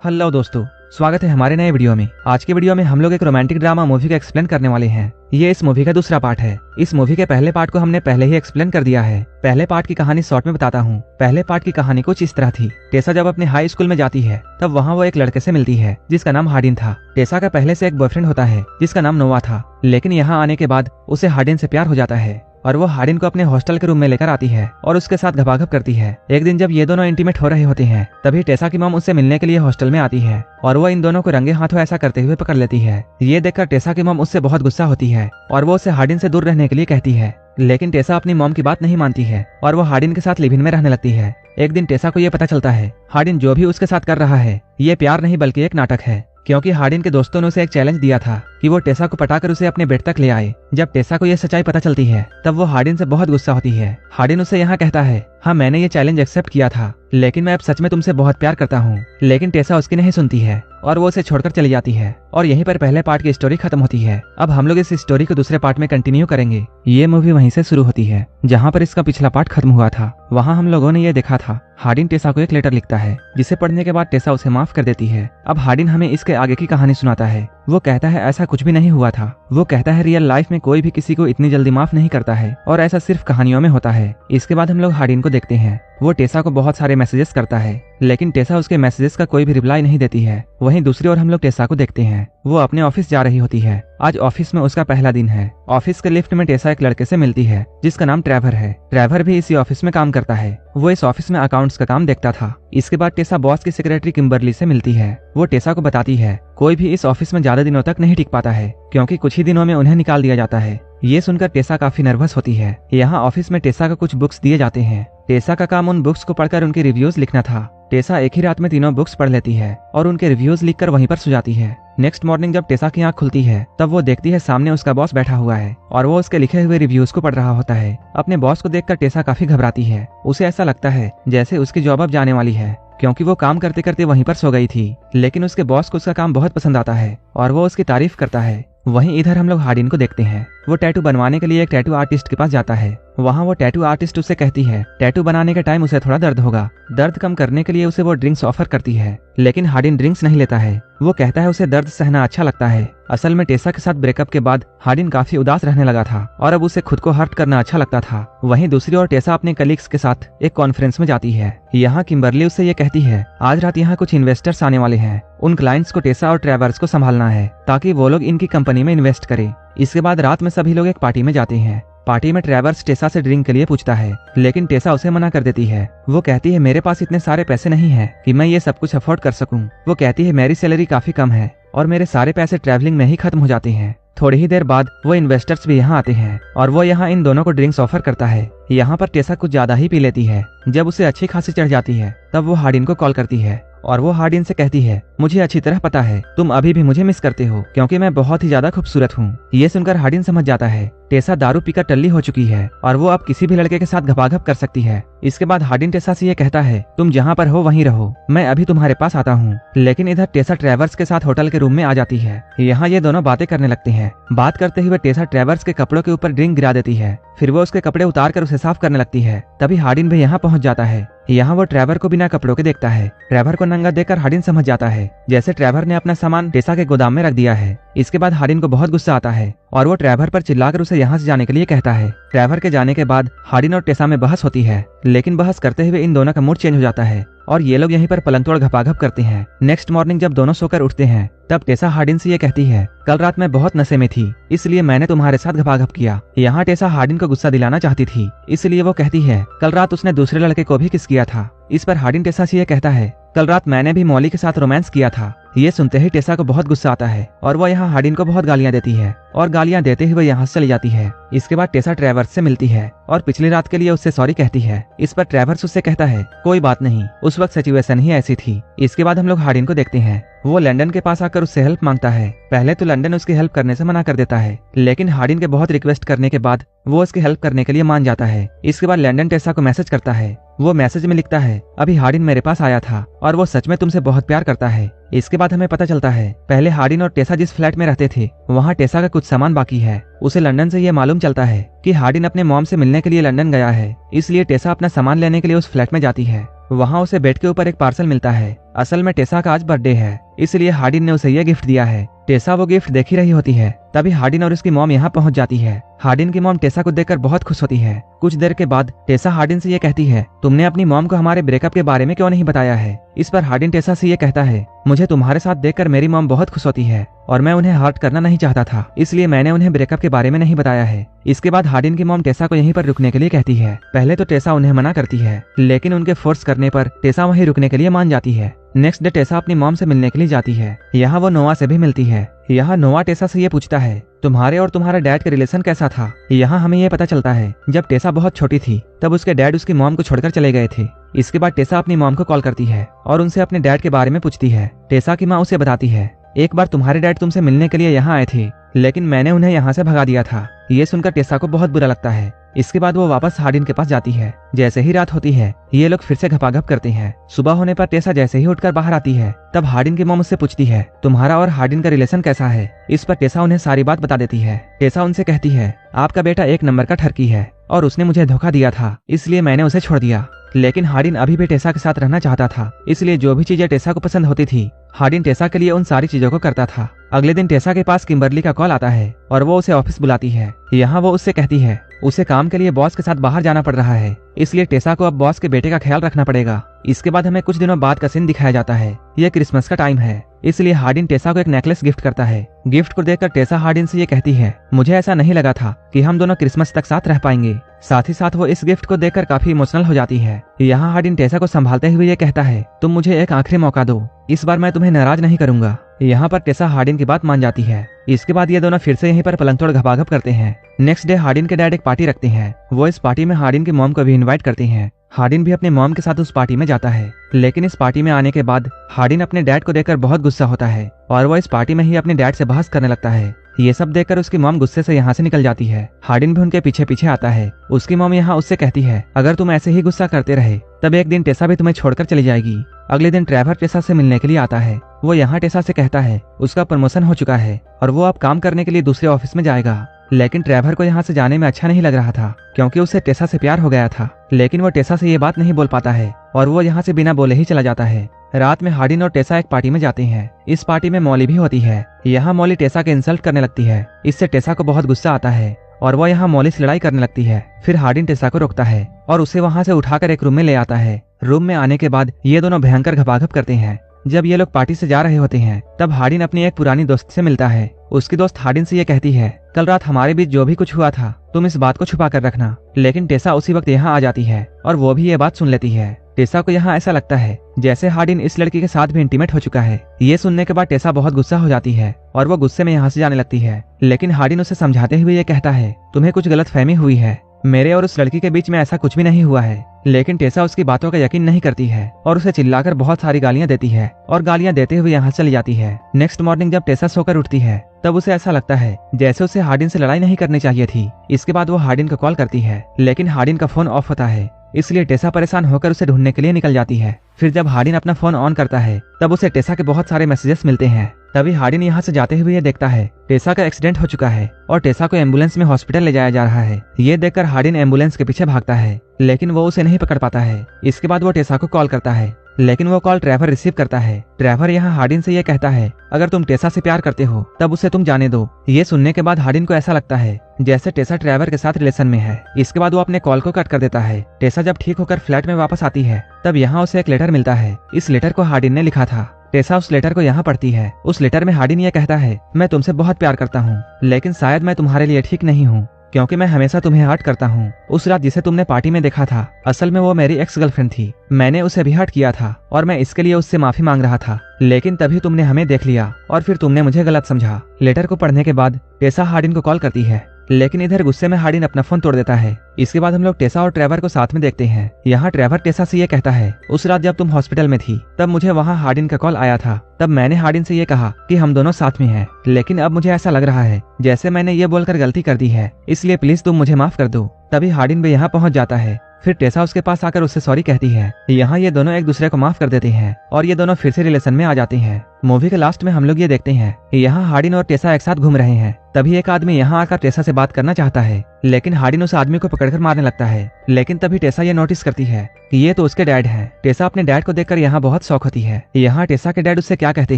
Hello दोस्तों, स्वागत है हमारे नए वीडियो में। आज के वीडियो में हम लोग एक रोमांटिक ड्रामा मूवी का एक्सप्लेन करने वाले हैं। ये इस मूवी का दूसरा पार्ट है। इस मूवी के पहले पार्ट को हमने पहले ही एक्सप्लेन कर दिया है। पहले पार्ट की कहानी शॉर्ट में बताता हूँ। पहले पार्ट की कहानी कुछ इस तरह थी। टेसा जब अपने हाई स्कूल में जाती है तब वहाँ वो एक लड़के से मिलती है जिसका नाम हार्डिन था। टेसा का पहले से एक बॉयफ्रेंड होता है जिसका नाम नोवा था, लेकिन यहाँ आने के बाद उसे हार्डिन से प्यार हो जाता है और वो हार्डिन को अपने हॉस्टल के रूम में लेकर आती है और उसके साथ घपाघप करती है। एक दिन जब ये दोनों इंटीमेट हो रहे होते हैं तभी टेसा की मॉम उससे मिलने के लिए हॉस्टल में आती है और वो इन दोनों को रंगे हाथों ऐसा करते हुए पकड़ लेती है। ये देखकर टेसा की मॉम उससे बहुत गुस्सा होती है और वो उसे हार्डिन से दूर रहने के लिए कहती है, लेकिन टेसा अपनी मॉम की बात नहीं मानती है और वो हार्डिन के साथ लिव इन में रहने लगती है। एक दिन टेसा को ये पता चलता है हार्डिन जो भी उसके साथ कर रहा है ये प्यार नहीं बल्कि एक नाटक है, क्योंकि हार्डिन के दोस्तों ने उसे एक चैलेंज दिया था कि वो टेसा को पटाकर उसे अपने बेड तक ले आए। जब टेसा को यह सच्चाई पता चलती है तब वो हार्डिन से बहुत गुस्सा होती है। हार्डिन उसे यहाँ कहता है, हाँ मैंने ये चैलेंज एक्सेप्ट किया था, लेकिन मैं अब सच में तुमसे बहुत प्यार करता हूँ। लेकिन टेसा उसकी नहीं सुनती है और वो उसे छोड़कर चली जाती है और यहीं पर पहले पार्ट की स्टोरी खत्म होती है। अब हम लोग इस स्टोरी को दूसरे पार्ट में कंटिन्यू करेंगे। ये मूवी वहीं से शुरू होती है जहाँ पर इसका पिछला पार्ट खत्म हुआ था। वहाँ हम लोगों ने ये देखा था हार्डिन टेसा को एक लेटर लिखता है जिसे पढ़ने के बाद टेसा उसे माफ कर देती है। अब हार्डिन हमें इसके आगे की कहानी सुनाता है। वो कहता है ऐसा कुछ भी नहीं हुआ था। वो कहता है रियल लाइफ में कोई भी किसी को इतनी जल्दी माफ नहीं करता है और ऐसा सिर्फ कहानियों में होता है। इसके बाद हम लोग हार्डिन को देखते हैं। वो टेसा को बहुत सारे मैसेजेस करता है, लेकिन टेसा उसके मैसेजेस का कोई भी रिप्लाई नहीं देती है। वहीं दूसरी ओर हम लोग टेसा को देखते हैं। वो अपने ऑफिस जा रही होती है। आज ऑफिस में उसका पहला दिन है। ऑफिस के लिफ्ट में टेसा एक लड़के से मिलती है जिसका नाम ट्रेवर है। ट्रेवर भी इसी ऑफिस में काम करता है। वो इस ऑफिस में अकाउंट्स का काम देखता था। इसके बाद टेसा बॉस की सेक्रेटरी किम्बरली से मिलती है। वो टेसा को बताती है कोई भी इस ऑफिस में ज्यादा दिनों तक नहीं टिक पाता है, क्योंकि कुछ ही दिनों में उन्हें निकाल दिया जाता है। ये सुनकर टेसा काफी नर्वस होती है। यहाँ ऑफिस में टेसा को कुछ बुक्स दिए जाते हैं। टेसा का काम उन बुक्स को पढ़कर उनके रिव्यूज लिखना था। टेसा एक ही रात में तीनों बुक्स पढ़ लेती है और उनके रिव्यूज लिखकर वहीं पर सो जाती है। नेक्स्ट मॉर्निंग जब टेसा की आंख खुलती है तब वो देखती है सामने उसका बॉस बैठा हुआ है और वो उसके लिखे हुए रिव्यूज को पढ़ रहा होता है। अपने बॉस को देखकर टेसा काफी घबराती है। उसे ऐसा लगता है जैसे उसकी जॉब अब जाने वाली है, क्योंकि वो काम करते करते वहीं पर सो गई थी। लेकिन उसके बॉस को उसका काम बहुत पसंद आता है और वो उसकी तारीफ करता है। वहीं इधर हम लोग हार्डिन को देखते हैं। वो टैटू बनवाने के लिए एक टैटू आर्टिस्ट के पास जाता है। वहाँ वो टैटू आर्टिस्ट उसे कहती है टैटू बनाने के टाइम उसे थोड़ा दर्द होगा। दर्द कम करने के लिए उसे वो ड्रिंक्स ऑफर करती है, लेकिन हार्डिन ड्रिंक्स नहीं लेता है। वो कहता है उसे दर्द सहना अच्छा लगता है। असल में टेसा के साथ ब्रेकअप के बाद हार्डिन काफी उदास रहने लगा था और अब उसे खुद को हर्ट करना अच्छा लगता था। वहीं दूसरी ओर टेसा अपने कलीग्स के साथ एक कॉन्फ्रेंस में जाती है। यहाँ किम्बरली उससे ये कहती है आज रात यहाँ कुछ इन्वेस्टर्स आने वाले हैं। उन क्लाइंट्स को टेसा और ट्रेवर्स को संभालना है ताकि वो लोग इनकी कंपनी में इन्वेस्ट करें। इसके बाद रात में सभी लोग एक पार्टी में जाते हैं। पार्टी में ट्रेवर्स टेसा से ड्रिंक के लिए पूछता है, लेकिन टेसा उसे मना कर देती है। वो कहती है मेरे पास इतने सारे पैसे नहीं है कि मैं ये सब कुछ अफोर्ड कर सकूं। वो कहती है मेरी सैलरी काफी कम है और मेरे सारे पैसे ट्रैवलिंग में ही खत्म हो जाते हैं। थोड़ी ही देर बाद वो इन्वेस्टर्स भी यहाँ आते हैं और वो यहाँ इन दोनों को ड्रिंक्स ऑफर करता है। यहाँ पर टेसा कुछ ज्यादा ही पी लेती है। जब उसे अच्छी खासी चढ़ जाती है तब वो हार्डिन को कॉल करती है और वो हार्डिन से कहती है मुझे अच्छी तरह पता है तुम अभी भी मुझे मिस करते हो, क्योंकि मैं बहुत ही ज्यादा खूबसूरत हूँ। ये सुनकर हार्डिन समझ जाता है टेसा दारू पीकर टल्ली हो चुकी है और वो अब किसी भी लड़के के साथ घपाघप कर सकती है। इसके बाद हार्डिन टेसा से ये कहता है तुम जहाँ पर हो वहीं रहो, मैं अभी तुम्हारे पास आता हूँ। लेकिन इधर टेसा ट्रेवर्स के साथ होटल के रूम में आ जाती है। यहाँ ये दोनों बातें करने लगते हैं। बात करते हुए टेसा ट्रेवर्स के कपड़ों के ऊपर ड्रिंक गिरा देती है। फिर वो उसके कपड़े उतार कर उसे साफ करने लगती है। तभी हार्डिन भी यहाँ पहुँच जाता है। यहाँ वो ट्रेवर को बिना कपड़ों के देखता है। ट्रेवर को नंगा देखकर हार्डिन समझ जाता है जैसे ट्रेवर ने अपना सामान टेसा के गोदाम में रख दिया है। इसके बाद हार्डिन को बहुत गुस्सा आता है और वो ट्रेवर पर चिल्लाकर उसे यहाँ से जाने के लिए कहता है। ट्रेवर के जाने के बाद हार्डिन और टेसा में बहस होती है, लेकिन बहस करते हुए इन दोनों का मूड चेंज हो जाता है और ये लोग यहीं पर पलंग तोड़ घपाघप करते हैं। नेक्स्ट मॉर्निंग जब दोनों सोकर उठते हैं तब टेसा हार्डिन से ये कहती है कल रात मैं बहुत नशे में थी, इसलिए मैंने तुम्हारे साथ घपाघप किया। यहाँ टेसा हार्डिन को गुस्सा दिलाना चाहती थी, इसलिए वो कहती है कल रात उसने दूसरे लड़के को भी किस किया था। इस पर हार्डिन टेसा से ये कहता है कल रात मैंने भी मॉली के साथ रोमांस किया था। ये सुनते ही टेसा को बहुत गुस्सा आता है और वो यहाँ हार्डिन को बहुत गालियां देती है और गालियां देते हुए यहाँ से चली जाती है। इसके बाद टेसा ट्रेवर्स से मिलती है और पिछली रात के लिए उससे सॉरी कहती है। इस पर ट्रेवर्स उससे कहता है कोई बात नहीं, उस वक्त सिचुएशन ही ऐसी थी। इसके बाद हम लोग हार्डिन को देखते हैं। वो लंदन के पास आकर उससे हेल्प मांगता है। पहले तो लंदन उसकी हेल्प करने से मना कर देता है, लेकिन हार्डिन के बहुत रिक्वेस्ट करने के बाद वो उसकी हेल्प करने के लिए मान जाता है। इसके बाद लंदन टेसा को मैसेज करता है। वो मैसेज में लिखता है अभी हार्डिन मेरे पास आया था और वो सच में तुमसे बहुत प्यार करता है। इसके बाद हमें पता चलता है पहले हार्डिन और टेसा जिस फ्लैट में रहते थे वहाँ टेसा का कुछ सामान बाकी है। उसे लंदन से ये मालूम चलता है कि हार्डिन अपने मॉम से मिलने के लिए लंदन गया है, इसलिए टेसा अपना सामान लेने के लिए उस फ्लैट में जाती है। वहाँ उसे बेड के ऊपर एक पार्सल मिलता है असल में टेसा का आज बर्थडे है, इसलिए हार्डिन ने उसे ये गिफ्ट दिया है। टेसा वो गिफ्ट देख ही रही होती है, तभी हार्डिन और उसकी मॉम यहाँ पहुंच जाती है। हार्डिन की मॉम टेसा को देखकर बहुत खुश होती है। कुछ देर के बाद टेसा हार्डिन से ये कहती है, तुमने अपनी मॉम को हमारे ब्रेकअप के बारे में क्यों नहीं बताया है। इस पर हार्डिन टेसा से ये कहता है, मुझे तुम्हारे साथ देखकर मेरी मॉम बहुत खुश होती है और मैं उन्हें हर्ट करना नहीं चाहता था, इसलिए मैंने उन्हें ब्रेकअप के बारे में नहीं बताया है। इसके बाद हार्डिन की मॉम टेसा को यहीं पर रुकने के लिए कहती है। पहले तो टेसा उन्हें मना करती है, लेकिन उनके फोर्स करने पर टेसा वहीं रुकने के लिए मान जाती है। नेक्स्ट डे टेसा अपनी मॉम से मिलने के लिए जाती है। यहाँ वो नोआ से भी मिलती है। यहाँ नोआ टेसा से ये पूछता है, तुम्हारे और तुम्हारे डैड का रिलेशन कैसा था। यहाँ हमें ये पता चलता है जब टेसा बहुत छोटी थी तब उसके डैड उसकी मॉम को छोड़कर चले गए थे। इसके बाद टेसा अपनी मॉम को कॉल करती है और उनसे अपने डैड के बारे में पूछती है। टेसा की माँ उसे बताती है, एक बार तुम्हारे डैड तुमसे मिलने के लिए यहाँ आए थे, लेकिन मैंने उन्हें यहाँ से भगा दिया था। ये सुनकर टेसा को बहुत बुरा लगता है। इसके बाद वो वापस हार्डिन के पास जाती है। जैसे ही रात होती है ये लोग फिर से घपाघप करते हैं। सुबह होने पर टेसा जैसे ही उठकर बाहर आती है तब हार्डिन की मॉम उससे पूछती है, तुम्हारा और हार्डिन का रिलेशन कैसा है। इस पर टेसा उन्हें सारी बात बता देती है। टेसा उनसे कहती है, आपका बेटा एक नंबर का ठरकी है और उसने मुझे धोखा दिया था, इसलिए मैंने उसे छोड़ दिया। लेकिन हार्डिन अभी भी टेसा के साथ रहना चाहता था, इसलिए जो भी चीजें टेसा को पसंद होती थी हार्डिन टेसा के लिए उन सारी चीजों को करता था। अगले दिन टेसा के पास किम्बरली का कॉल आता है और वो उसे ऑफिस बुलाती है। यहाँ वो उससे कहती है उसे काम के लिए बॉस के साथ बाहर जाना पड़ रहा है, इसलिए टेसा को अब बॉस के बेटे का ख्याल रखना पड़ेगा। इसके बाद हमें कुछ दिनों बाद का सीन दिखाया जाता है। यह क्रिसमस का टाइम है, इसलिए हार्डिन टेसा को एक नेकलेस गिफ्ट करता है। गिफ्ट को देखकर टेसा हार्डिन से ये कहती है, मुझे ऐसा नहीं लगा था कि हम दोनों क्रिसमस तक साथ रह पाएंगे। साथ ही साथ वो इस गिफ्ट को देखकर काफी इमोशनल हो जाती है। यहाँ हार्डिन टेसा को संभालते हुए ये कहता है, तुम मुझे एक आखिरी मौका दो, इस बार मैं तुम्हें नाराज नहीं करूंगा। यहाँ पर टेसा हार्डिन की बात मान जाती है। इसके बाद ये दोनों फिर से यहीं पर पलंग तोड़ घपाघप करते हैं। नेक्स्ट डे हार्डिन के डैड एक पार्टी रखते हैं। वो इस पार्टी में हार्डिन की मॉम को भी इनवाइट करते हैं। हार्डिन भी अपने मॉम के साथ उस पार्टी में जाता है, लेकिन इस पार्टी में आने के बाद हार्डिन अपने डैड को देखकर बहुत गुस्सा होता है और वो इस पार्टी में ही अपने डैड से बहस करने लगता है। ये सब देखकर उसकी मॉम गुस्से से यहाँ से निकल जाती है। हार्डिन भी उनके पीछे पीछे आता है। उसकी मॉम यहाँ उससे कहती है, अगर तुम ऐसे ही गुस्सा करते रहे तब एक दिन टेसा भी तुम्हें छोड़कर चली जाएगी। अगले दिन ट्रेवर टेसा से मिलने के लिए आता है। वो यहाँ टेसा से कहता है उसका प्रमोशन हो चुका है और वो अब काम करने के लिए दूसरे ऑफिस में जाएगा। लेकिन ट्रेवर को यहाँ से जाने में अच्छा नहीं लग रहा था, क्योंकि उसे टेसा से प्यार हो गया था। लेकिन वो टेसा से ये बात नहीं बोल पाता है और वो यहाँ से बिना बोले ही चला जाता है। रात में हार्डिन और टेसा एक पार्टी में जाते हैं। इस पार्टी में मॉली भी होती है। यहाँ मॉली टेसा के इंसल्ट करने लगती है। इससे टेसा को बहुत गुस्सा आता है और वो यहाँ मॉली से लड़ाई करने लगती है। फिर हार्डिन टेसा को रोकता है और उसे वहाँ से उठाकर एक रूम में ले आता है। रूम में आने के बाद ये दोनों भयंकर घपाघप करते हैं। जब ये लोग पार्टी से जा रहे होते हैं तब हार्डिन अपनी एक पुरानी दोस्त से मिलता है। उसकी दोस्त हार्डिन से ये कहती है, कल रात हमारे बीच जो भी कुछ हुआ था तुम इस बात को छुपा कर रखना। लेकिन टेसा उसी वक्त यहाँ आ जाती है और वो भी ये बात सुन लेती है। टेसा को यहाँ ऐसा लगता है जैसे हार्डिन इस लड़की के साथ भी इंटीमेट हो चुका है। ये सुनने के बाद टेसा बहुत गुस्सा हो जाती है और वो गुस्से में यहाँ से जाने लगती है। लेकिन हार्डिन उसे समझाते हुए ये कहता है, तुम्हें कुछ गलतफहमी हुई है, मेरे और उस लड़की के बीच में ऐसा कुछ भी नहीं हुआ है। लेकिन टेसा उसकी बातों का यकीन नहीं करती है और उसे चिल्लाकर बहुत सारी गालियां देती है और गालियां देते हुए यहाँ चली जाती है। नेक्स्ट मॉर्निंग जब टेसा सोकर उठती है तब उसे ऐसा लगता है जैसे उसे हार्डिन से लड़ाई नहीं करनी चाहिए थी। इसके बाद वो हार्डिन को कॉल करती है, लेकिन हार्डिन का फोन ऑफ होता है, इसलिए टेसा परेशान होकर उसे ढूंढने के लिए निकल जाती है। फिर जब हार्डिन अपना फोन ऑन करता है तब उसे टेसा के बहुत सारे मैसेजेस मिलते हैं। तभी हार्डिन यहाँ से जाते हुए ये देखता है टेसा का एक्सीडेंट हो चुका है और टेसा को एम्बुलेंस में हॉस्पिटल ले जाया जा रहा है। ये देखकर हार्डिन एम्बुलेंस के पीछे भागता है, लेकिन वो उसे नहीं पकड़ पाता है। इसके बाद वो टेसा को कॉल करता है, लेकिन वो कॉल ट्रेवर रिसीव करता है। ट्रेवर यहाँ हार्डिन से ये कहता है, अगर तुम टेसा से प्यार करते हो तब उसे तुम जाने दो। ये सुनने के बाद हार्डिन को ऐसा लगता है जैसे टेसा ट्रेवर के साथ रिलेशन में है। इसके बाद वो अपने कॉल को कट कर देता है। टेसा जब ठीक होकर फ्लैट में वापस आती है तब यहाँ उसे एक लेटर मिलता है। इस लेटर को हार्डिन ने लिखा था। टेसा उस लेटर को यहाँ पढ़ती है। उस लेटर में हार्डिन ये कहता है, मैं तुमसे बहुत प्यार करता हूँ, लेकिन शायद मैं तुम्हारे लिए ठीक नहीं हूँ, क्योंकि मैं हमेशा तुम्हें हर्ट करता हूँ। उस रात जिसे तुमने पार्टी में देखा था असल में वो मेरी एक्स गर्लफ्रेंड थी। मैंने उसे भी हर्ट किया था और मैं इसके लिए उससे माफी मांग रहा था, लेकिन तभी तुमने हमें देख लिया और फिर तुमने मुझे गलत समझा। लेटर को पढ़ने के बाद टेसा हार्डिन को कॉल करती है, लेकिन इधर गुस्से में हार्डिन अपना फोन तोड़ देता है। इसके बाद हम लोग टेसा और ट्रेवर को साथ में देखते हैं। यहाँ ट्रेवर टेसा से ये कहता है, उस रात जब तुम हॉस्पिटल में थी तब मुझे वहाँ हार्डिन का कॉल आया था। तब मैंने हार्डिन से ये कहा कि हम दोनों साथ में हैं, लेकिन अब मुझे ऐसा लग रहा है जैसे मैंने ये बोलकर गलती कर दी है, इसलिए प्लीज तुम मुझे माफ कर दो। तभी हार्डिन भी यहाँ पहुँच जाता है। फिर टेसा उसके पास आकर उससे सॉरी कहती है। यहाँ ये दोनों एक दूसरे को माफ कर देते हैं और ये दोनों फिर से रिलेशन में आ जाते हैं। मूवी के लास्ट में हम लोग ये देखते हैं यहाँ हार्डिन और टेसा एक साथ घूम रहे हैं। तभी एक आदमी यहाँ आकर टेसा से बात करना चाहता है, लेकिन हार्डिन उस आदमी को पकड़कर मारने लगता है। लेकिन तभी टेसा ये नोटिस करती है कि ये तो उसके डैड हैं। टेसा अपने डैड को देखकर यहाँ बहुत शौक होती है। यहाँ टेसा के डैड उससे क्या कहते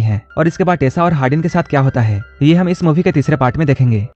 हैं और इसके बाद टेसा और हार्डिन के साथ क्या होता है, ये हम इस मूवी के तीसरे पार्ट में देखेंगे।